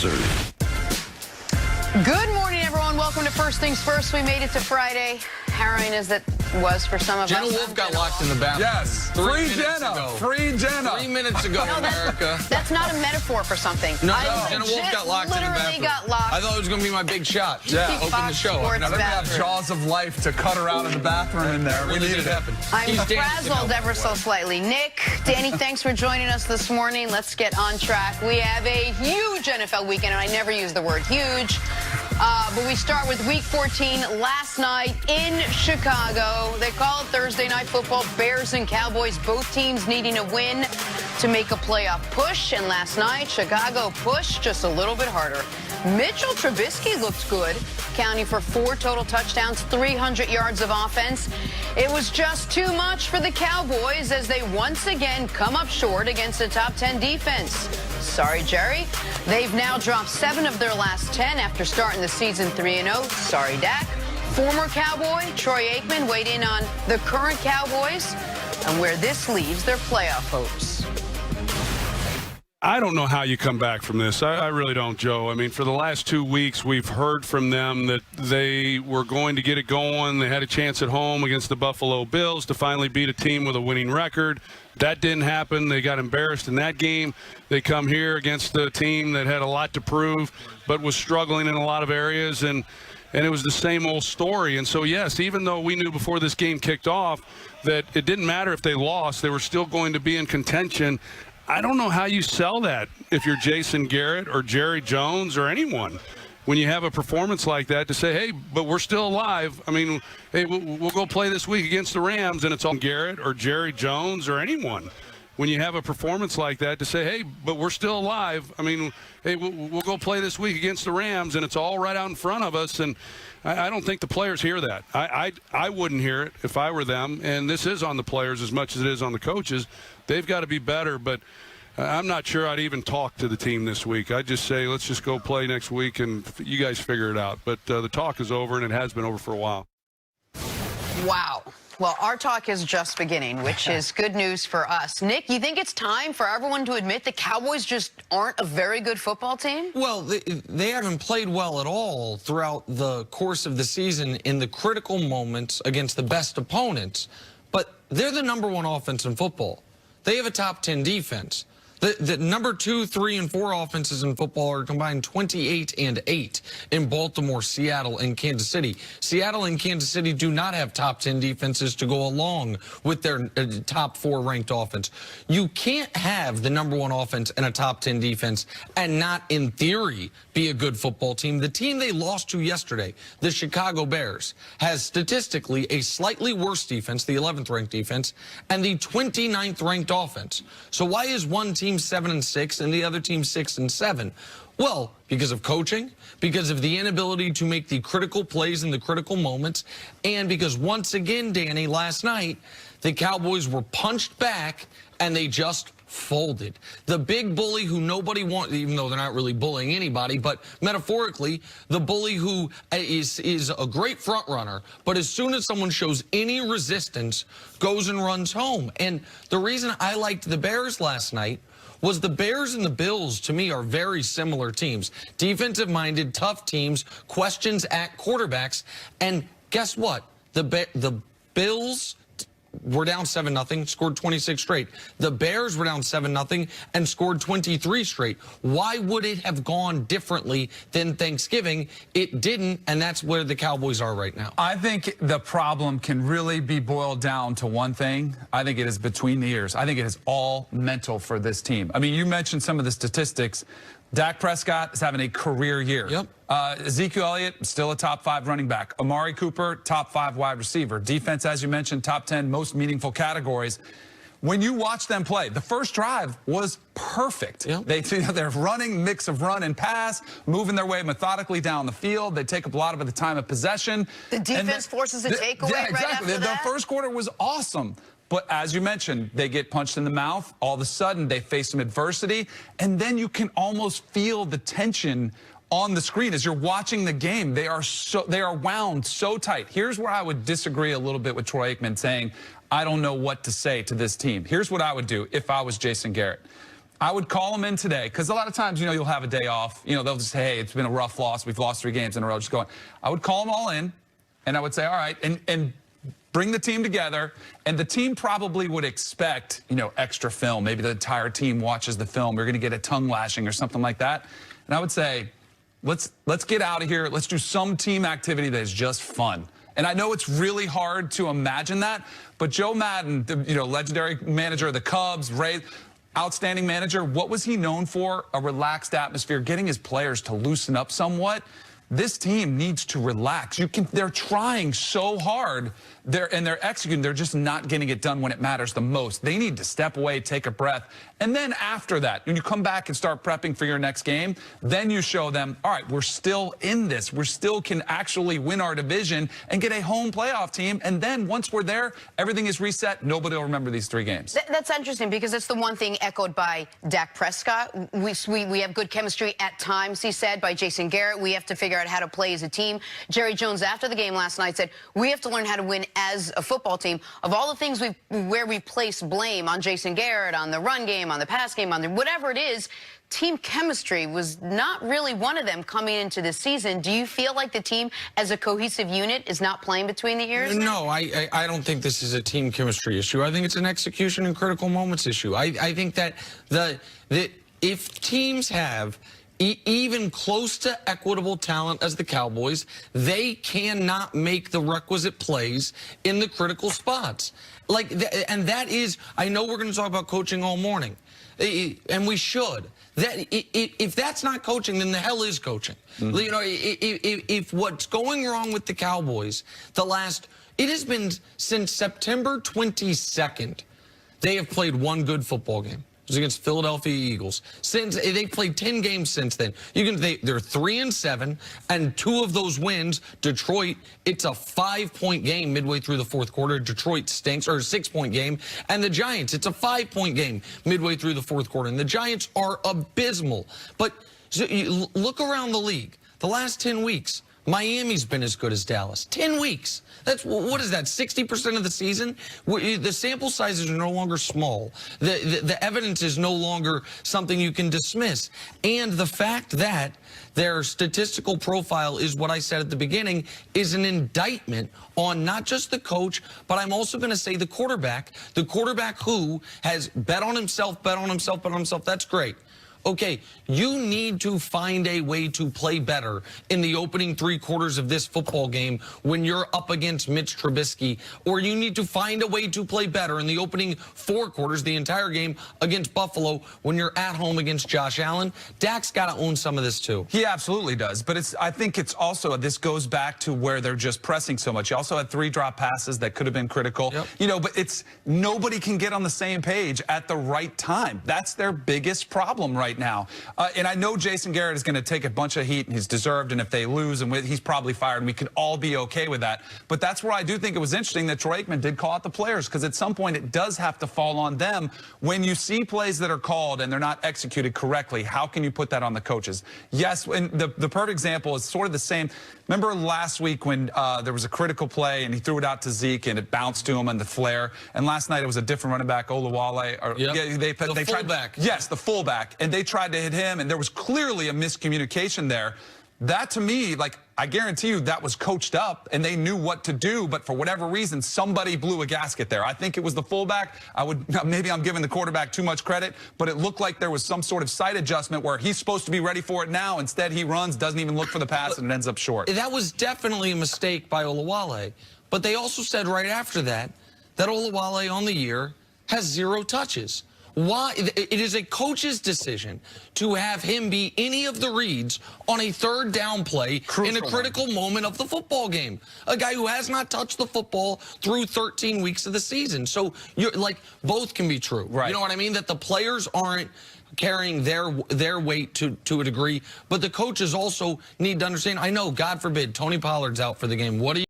absurd. Good morning, everyone. Welcome to First Things First. We made it to Friday. Harrowing as that was for some of Jenna us. Wolf got locked in the bathroom. Yes. Free Jenna. Free Jenna. 3 minutes ago, America. That's not a metaphor for something. No, Jenna Wolf got locked in the bathroom. Got locked. I thought it was going to be my big shot. Yeah. Open the show. Sports Now they're going to have jaws of life to cut her out of the bathroom in there. We Really needed did it. happen. I'm frazzled ever so slightly. Nick, Danny, thanks for joining us this morning. Let's get on track. We have a huge NFL weekend, and I never use the word huge. But we start with Week 14 last night in Chicago. They call it Thursday Night Football. Bears and Cowboys, both teams needing a win to make a playoff push. And last night, Chicago pushed just a little bit harder. Mitchell Trubisky looked good, counting for 4 total touchdowns, 300 yards of offense. It was just too much for the Cowboys as they once again come up short against a top 10 defense. Sorry, Jerry. They've now dropped 7 of their last 10 after starting the season 3-0. Sorry, Dak. Former Cowboy Troy Aikman weighed in on the current Cowboys and where this leaves their playoff hopes. I don't know how you come back from this. I really don't, Joe. I mean, for the last 2 weeks, we've heard from them that they were going to get it going. They had a chance at home against the Buffalo Bills to finally beat a team with a winning record. That didn't happen. They got embarrassed in that game. They come here against a team that had a lot to prove but was struggling in a lot of areas, and it was the same old story. And so, yes, even though we knew before this game kicked off that it didn't matter if they lost, they were still going to be in contention. I don't know how you sell that if you're Jason Garrett or Jerry Jones or anyone. When you have a performance like that to say, hey, but we're still alive. I mean, hey, we'll go play this week against the Rams, and it's all Garrett or Jerry Jones or anyone. When you have a performance like that to say, hey, but we're still alive. I mean, hey, we'll go play this week against the Rams, and it's all right out in front of us. And I don't think the players hear that. I wouldn't hear it if I were them. And this is on the players as much as it is on the coaches. They've got to be better, but I'm not sure I'd even talk to the team this week. I'd just say, let's just go play next week, and you guys figure it out. But the talk is over, and it has been over for a while. Wow. Well, our talk is just beginning, which is good news for us. Nick, you think it's time for everyone to admit the Cowboys just aren't a very good football team? Well, they haven't played well at all throughout the course of the season in the critical moments against the best opponents. But they're the #1 offense in football. They have a top 10 defense. The number 2, 3, and 4 offenses in football are combined 28 and 8 in Baltimore, Seattle, and Kansas City. Seattle and Kansas City do not have top 10 defenses to go along with their top 4 ranked offense. You can't have the #1 offense and a top 10 defense and not, in theory, be a good football team. The team they lost to yesterday, the Chicago Bears, has statistically a slightly worse defense, the 11th ranked defense, and the 29th ranked offense. So why is one team 7-6 and the other team 6-7? Well, because of coaching, because of the inability to make the critical plays in the critical moments, and because once again, Danny, last night, the Cowboys were punched back and they just folded. The big bully who nobody wants, even though they're not really bullying anybody, but metaphorically, the bully who is a great front runner, but as soon as someone shows any resistance, goes and runs home. And the reason I liked the Bears last night was the Bears and the Bills, to me, are very similar teams. Defensive-minded, tough teams, questions at quarterbacks. And guess what? The Bills were down 7-0, scored 26 straight. The Bears were down 7-0 and scored 23 straight. Why would it have gone differently than Thanksgiving? It didn't, and that's where the Cowboys are right now. I think the problem can really be boiled down to one thing. I think it is between the ears. I think it is all mental for this team. I mean, you mentioned some of the statistics. Dak Prescott is having a career year. Yep. Ezekiel Elliott, still a top 5 running back. Amari Cooper, top 5 wide receiver. Defense, as you mentioned, top 10 most meaningful categories. When you watch them play, the first drive was perfect. Yep. They're running, mix of run and pass, moving their way methodically down the field. They take up a lot of the time of possession. The defense forces a takeaway yeah, exactly. right after that? The first quarter was awesome. But as you mentioned, they get punched in the mouth. All of a sudden, they face some adversity. And then you can almost feel the tension on the screen as you're watching the game. They are wound so tight. Here's where I would disagree a little bit with Troy Aikman saying, I don't know what to say to this team. Here's what I would do if I was Jason Garrett. I would call them in today, because a lot of times, you'll have a day off. They'll just say, hey, it's been a rough loss. We've lost 3 games in a row. Just going. I would call them all in, and I would say, all right, and bring the team together. And the team probably would expect, extra film. Maybe the entire team watches the film. We're going to get a tongue lashing or something like that. And I would say, let's get out of here. Let's do some team activity that is just fun. And I know it's really hard to imagine that, but Joe Madden, legendary manager of the Cubs, Ray, outstanding manager, what was he known for? A relaxed atmosphere, getting his players to loosen up somewhat. This team needs to relax. They're trying so hard. They're executing. They're just not getting it done when it matters the most. They need to step away, take a breath. And then after that, when you come back and start prepping for your next game, then you show them, all right, we're still in this. We still can actually win our division and get a home playoff team. And then once we're there, everything is reset. Nobody will remember these 3 games. That's interesting, because it's the one thing echoed by Dak Prescott. We have good chemistry at times, he said, by Jason Garrett. We have to figure out how to play as a team. Jerry Jones, after the game last night, said, we have to learn how to win as a football team. Of all the things where we place blame on Jason Garrett, on the run game, on the pass game, on whatever it is, team chemistry was not really one of them coming into this season. Do you feel like the team as a cohesive unit is not playing between the ears? No, I don't think this is a team chemistry issue. I think it's an execution and critical moments issue. I think that if teams have even close to equitable talent as the Cowboys, they cannot make the requisite plays in the critical spots. And that is, I know we're going to talk about coaching all morning, and we should. If that's not coaching, then the hell is coaching. If what's going wrong with the Cowboys, it has been since September 22nd, they have played 1 good football game. It was against Philadelphia Eagles. Since they played 10 games since then. They're 3-7, and 2 of those wins, Detroit, it's a 5-point game midway through the 4th quarter. Detroit stinks, or a 6-point game. And the Giants, it's a 5-point game midway through the 4th quarter. And the Giants are abysmal. But so you look around the league. The last 10 weeks, Miami's been as good as Dallas. 10 weeks. What is that, 60% of the season? The sample sizes are no longer small. The evidence is no longer something you can dismiss. And the fact that their statistical profile is what I said at the beginning is an indictment on not just the coach, but I'm also going to say the quarterback who has bet on himself, that's great. Okay, you need to find a way to play better in the opening 3 quarters of this football game when you're up against Mitch Trubisky, or you need to find a way to play better in the opening 4 quarters, the entire game, against Buffalo when you're at home against Josh Allen. Dak's got to own some of this too. He absolutely does, but I think it's also, this goes back to where they're just pressing so much. You also had 3 drop passes that could have been critical. Yep. But nobody can get on the same page at the right time. That's their biggest problem right now. And I know Jason Garrett is going to take a bunch of heat, and he's deserved, and if they lose, he's probably fired, and we can all be okay with that. But that's where I do think it was interesting that Troy Aikman did call out the players, because at some point it does have to fall on them. When you see plays that are called and they're not executed correctly, how can you put that on the coaches? Yes, and the perfect example is sort of the same. Remember last week when there was a critical play and he threw it out to Zeke and it bounced to him on the flare, and last night it was a different running back, Olawale. They fullback. Yes, the fullback, and they tried to hit him, and there was clearly a miscommunication there. That, to me, I guarantee you that was coached up, and they knew what to do, but for whatever reason, somebody blew a gasket there. I think it was the fullback. Maybe I'm giving the quarterback too much credit, but it looked like there was some sort of sight adjustment where he's supposed to be ready for it now. Instead, he runs, doesn't even look for the pass, and it ends up short. That was definitely a mistake by Olawale, but they also said right after that Olawale on the year has 0 touches. Why? It is a coach's decision to have him be any of the reads on a 3rd down play in a critical moment of the football game. A guy who has not touched the football through 13 weeks of the season. So both can be true. Right. You know what I mean? That the players aren't carrying their weight to a degree, but the coaches also need to understand. I know, God forbid, Tony Pollard's out for the game. What do you